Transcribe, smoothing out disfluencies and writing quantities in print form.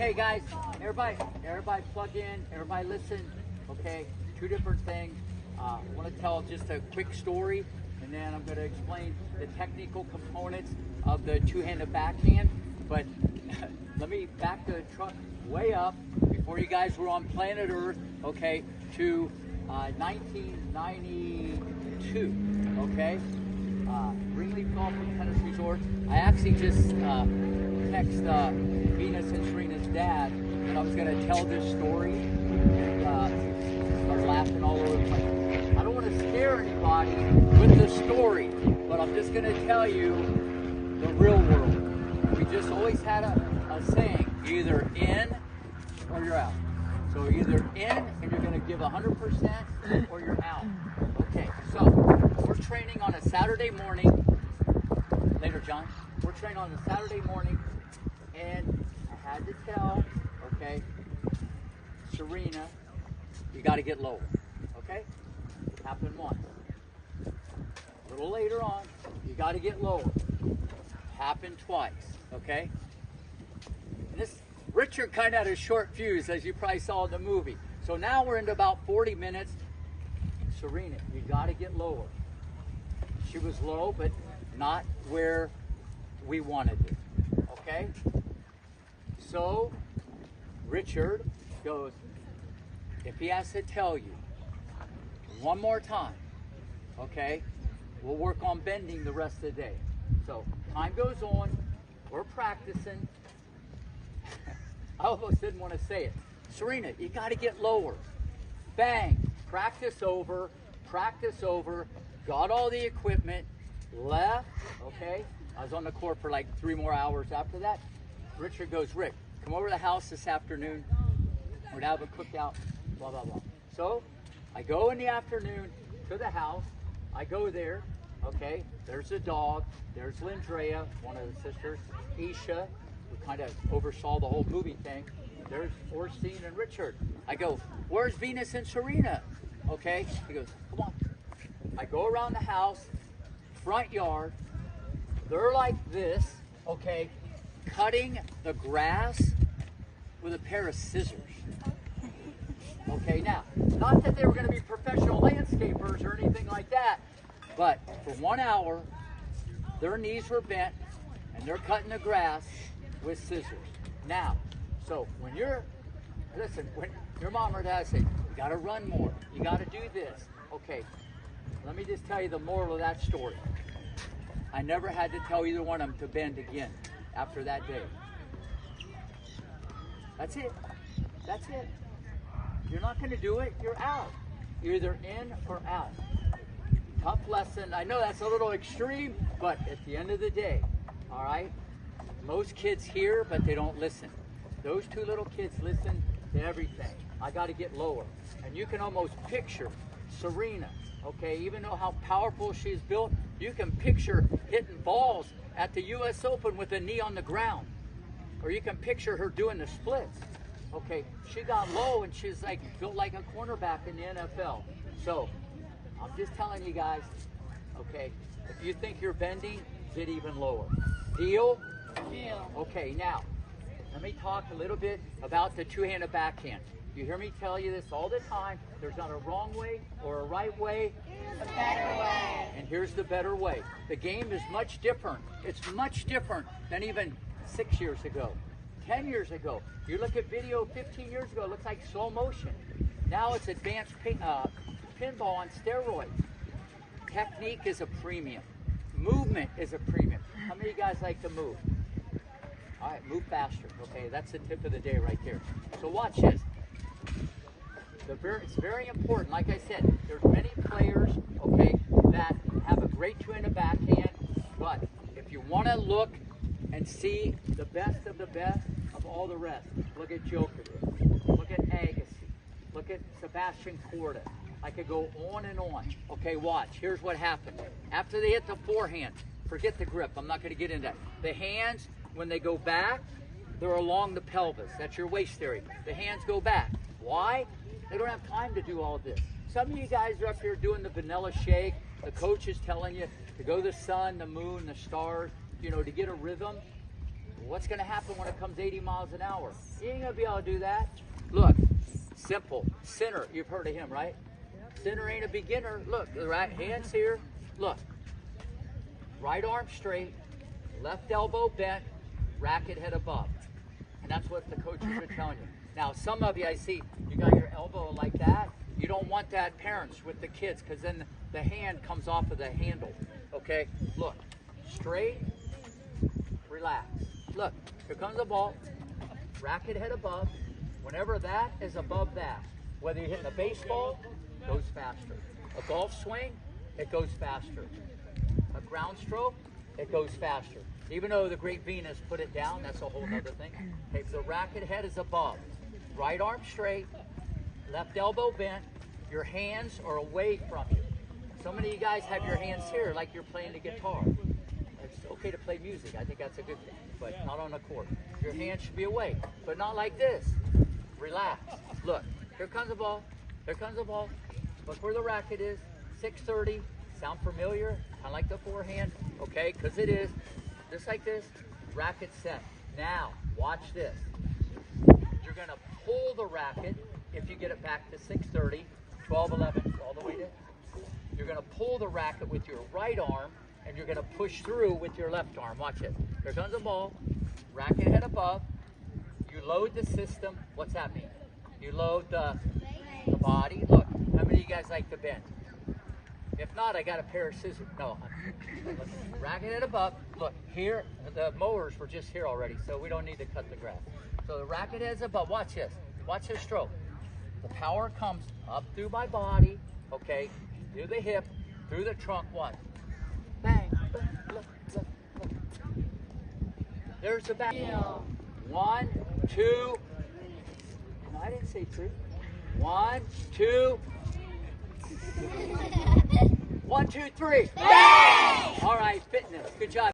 Okay, guys, everybody plug in, everybody listen. Okay, two different things. I want to tell just a quick story, and then I'm going to explain the technical components of the two-handed backhand. But let me back the truck way up before you guys were on planet Earth, okay, to 1992, okay? Greenleaf Golf and Tennis Resort. I actually just text Venus and Serena's dad that I was going to tell this story, and start laughing all over the place. I don't want to scare anybody with the story, but I'm just going to tell you the real world. We just always had a saying, either in or you're out. So either in and you're going to give 100% or you're out. Okay, so we're training on a Saturday morning. Later, John. We're training on a Saturday morning, and I had to tell, okay, Serena, you got to get lower. Okay? Happened once. A little later on, you got to get lower. Happened twice. Okay? And this Richard kind of had a short fuse, as you probably saw in the movie. So now we're into about 40 minutes. Serena, you got to get lower. She was low, but not where we wanted it. Okay? So Richard goes, if he has to tell you one more time, okay, we'll work on bending the rest of the day. So time goes on, we're practicing. I almost didn't want to say it. Serena, you got to get lower. Bang, practice over, got all the equipment, left, okay. I was on the court for like 3 more hours after that. Richard goes, Rick, come over to the house this afternoon. We're going to have a cookout, blah, blah, blah. So I go in the afternoon to the house. I go there, okay. There's the dog. There's Lindrea, one of the sisters. Isha, who kind of oversaw the whole movie thing. There's Orstein and Richard. I go, where's Venus and Serena? Okay. He goes, come on. I go around the house, front yard. They're like this, okay, cutting the grass with a pair of scissors. Okay, now, not that they were going to be professional landscapers or anything like that, but for 1 hour, their knees were bent, and they're cutting the grass with scissors. Now, so when when your mom or dad say, you got to run more, you got to do this, okay, let me just tell you the moral of that story. I never had to tell either one of them to bend again after that day. That's it. That's it. You're not going to do it, you're out. You're either in or out. Tough lesson. I know that's a little extreme, but at the end of the day, all right, most kids hear, but they don't listen. Those two little kids listen to everything. I got to get lower. And you can almost picture Serena, okay, even though how powerful she's built, you can picture hitting balls at the U.S. Open with a knee on the ground. Or you can picture her doing the splits. Okay, she got low and she's like built like a cornerback in the NFL. So, I'm just telling you guys, okay, if you think you're bending, get even lower. Deal? Deal. Okay, now, let me talk a little bit about the two-handed backhand. You hear me tell you this all the time. There's not a wrong way or a right way. A better way. And here's the better way. The game is much different. It's much different than even 6 years ago, 10 years ago. You look at video 15 years ago, it looks like slow motion. Now it's advanced pinball on steroids. Technique is a premium. Movement is a premium. How many of you guys like to move? All right, move faster. Okay, that's the tip of the day right there. So watch this. It's very important. Like I said, there's many players, okay, that have a great two-handed backhand, but if you want to look and see the best of all the rest, look at Djokovic, look at Agassi, look at Sebastian Korda. I could go on and on. Okay, watch. Here's what happened. After they hit the forehand, forget the grip. I'm not going to get into that. The hands, when they go back, they're along the pelvis. That's your waist area. The hands go back. Why? They don't have time to do all of this. Some of you guys are up here doing the vanilla shake. The coach is telling you to go to the sun, the moon, the stars, you know, to get a rhythm. What's going to happen when it comes 80 miles an hour? You ain't going to be able to do that. Look, simple. Center, you've heard of him, right? Center ain't a beginner. Look, the right hand's here. Look, right arm straight, left elbow bent, racket head above. And that's what the coaches are telling you. Now, some of you, I see, you got your elbow like that. You don't want that, parents, with the kids, because then the hand comes off of the handle. Okay? Look, straight, relax. Look, here comes the ball, racket head above. Whenever that is above that, whether you're hitting a baseball, it goes faster. A golf swing, it goes faster. A ground stroke, it goes faster. Even though the great Venus put it down, that's a whole other thing. Okay, so the racket head is above. Right arm straight, left elbow bent. Your hands are away from you. So many of you guys have your hands here like you're playing the guitar. It's okay to play music. I think that's a good thing, but not on the court. Your hands should be away, but not like this. Relax. Look, here comes the ball. Here comes the ball. Look where the racket is. 630. Sound familiar? Kind of like the forehand. Okay, because it is. Just like this. Racket set. Now, watch this. You're going to pull the racket if you get it back to 630, 12, 11, all the way to. You're going to pull the racket with your right arm, and you're going to push through with your left arm. Watch it. Here comes the ball. Racket head above. You load the system. What's that mean? You load the body. Look, how many of you guys like to bend? If not, I got a pair of scissors. No. Racket head above. Look, here, the mowers were just here already, so we don't need to cut the grass. So the racket head's above. Watch this. Watch this stroke. The power comes up through my body, okay, through the hip, through the trunk. What? Bang. Look, look, look. There's the back. 1, 2. No, I didn't say 3. 1, 2. 1, 2, 3. Bang! All right, fitness. Good job.